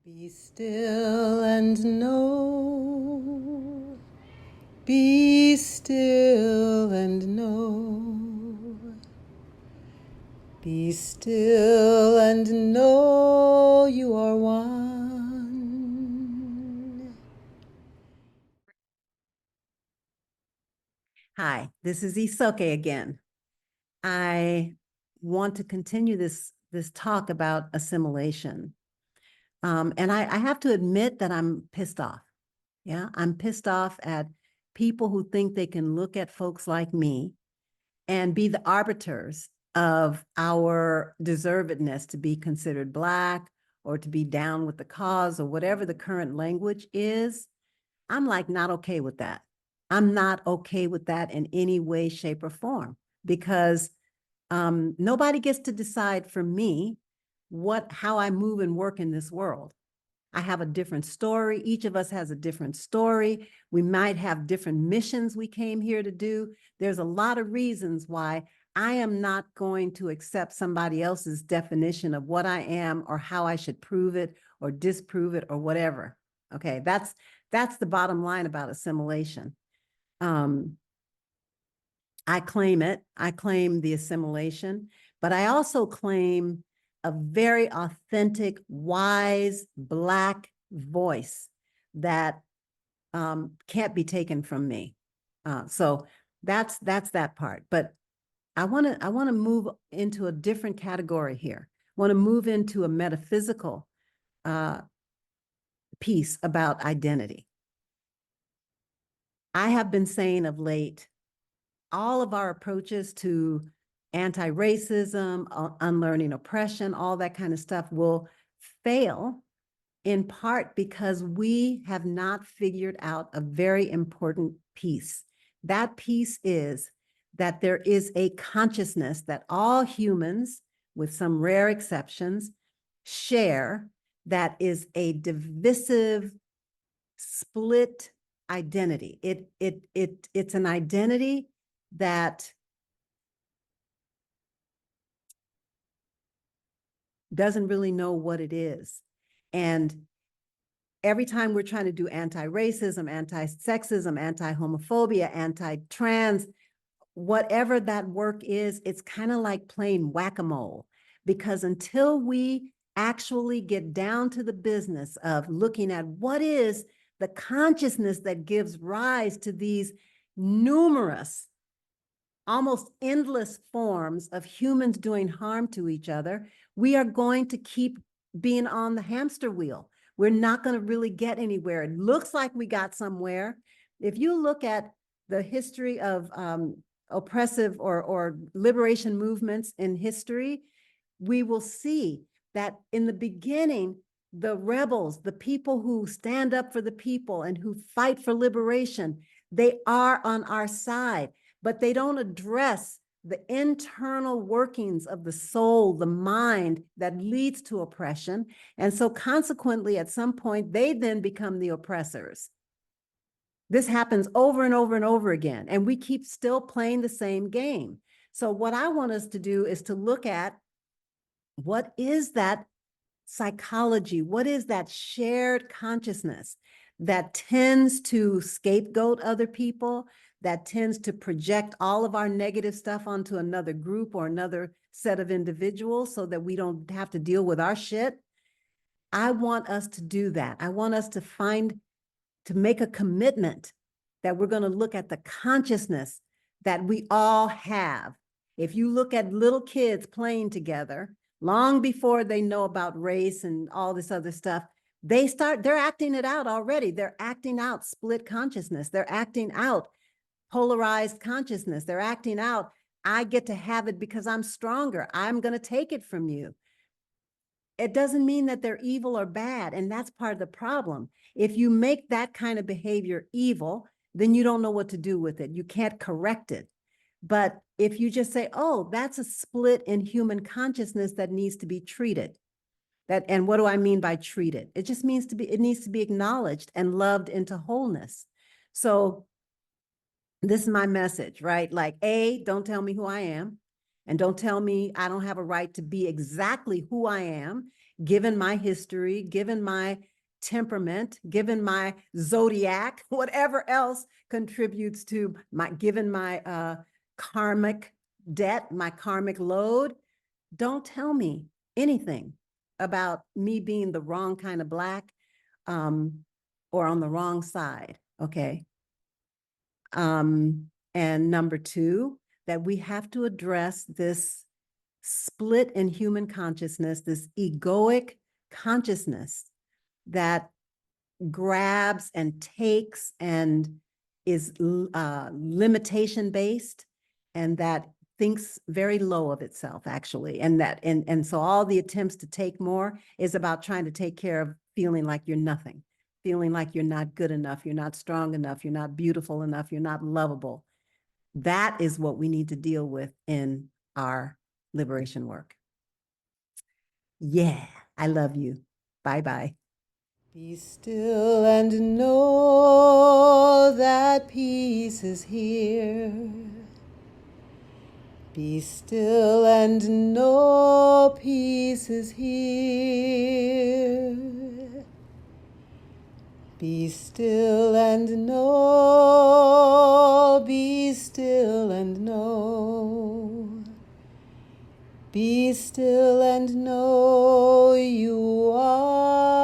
Be still and know. Be still and know. Be still and know you are one. Hi, this is Isoke again. I want to continue this talk about assimilation. And I have to admit that I'm pissed off. Yeah, I'm pissed off at people who think they can look at folks like me and be the arbiters of our deservedness to be considered Black or to be down with the cause or whatever the current language is. I'm like, not okay with that. I'm not okay with that in any way, shape, or form, because nobody gets to decide for me how I move and work in this world. I have a different story. Each of us has a different story. We might have different missions we came here to do. There's a lot of reasons why I am not going to accept somebody else's definition of what I am or how I should prove it or disprove it or whatever. Okay, that's the bottom line about assimilation. I claim it. I claim the assimilation, but I also claim a very authentic, wise Black voice that can't be taken from me. So that's that part. But I want to move into a different category here. I want to move into a metaphysical piece about identity. I have been saying of late, all of our approaches to anti-racism, unlearning oppression, all that kind of stuff will fail in part because we have not figured out a very important piece. That piece is that there is a consciousness that all humans, with some rare exceptions, share, that is a divisive, split identity. It's an identity that doesn't really know what it is. And every time we're trying to do anti-racism, anti-sexism, anti-homophobia, anti-trans, whatever that work is, it's kind of like playing whack-a-mole, because until we actually get down to the business of looking at what is the consciousness that gives rise to these numerous, almost endless forms of humans doing harm to each other, we are going to keep being on the hamster wheel. We're not going to really get anywhere. It looks like we got somewhere. If you look at the history of oppressive or liberation movements in history, we will see that in the beginning, the rebels, the people who stand up for the people and who fight for liberation, they are on our side, but they don't address the internal workings of the soul, the mind that leads to oppression. And so consequently, at some point, they then become the oppressors. This happens over and over and over again, and we keep still playing the same game. So what I want us to do is to look at what is that psychology, what is that shared consciousness that tends to scapegoat other people, that tends to project all of our negative stuff onto another group or another set of individuals so that we don't have to deal with our shit. I want us to do that. I want us to make a commitment that we're going to look at the consciousness that we all have. If you look at little kids playing together, long before they know about race and all this other stuff, they're acting it out already. They're acting out split consciousness. They're acting out polarized consciousness. They're acting out, I get to have it because I'm stronger. I'm going to take it from you. It doesn't mean that they're evil or bad. And that's part of the problem. If you make that kind of behavior evil, then you don't know what to do with it. You can't correct it. But if you just say, oh, that's a split in human consciousness that needs to be treated. And what do I mean by treated? It just means it needs to be acknowledged and loved into wholeness. So this is my message, right? Like, don't tell me who I am, and don't tell me I don't have a right to be exactly who I am. given my history, given my temperament, given my zodiac, whatever else contributes to my, given my karmic debt, my karmic load, don't tell me anything about me being the wrong kind of Black or on the wrong side, okay? And number two, that we have to address this split in human consciousness, this egoic consciousness that grabs and takes and is limitation based, and that thinks very low of itself, actually. And so all the attempts to take more is about trying to take care of feeling like you're nothing, feeling like you're not good enough, you're not strong enough, you're not beautiful enough, you're not lovable. That is what we need to deal with in our liberation work. Yeah, I love you. Bye-bye. Be still and know that peace is here. Be still and know peace is here. Be still and know, be still and know. Be still and know you are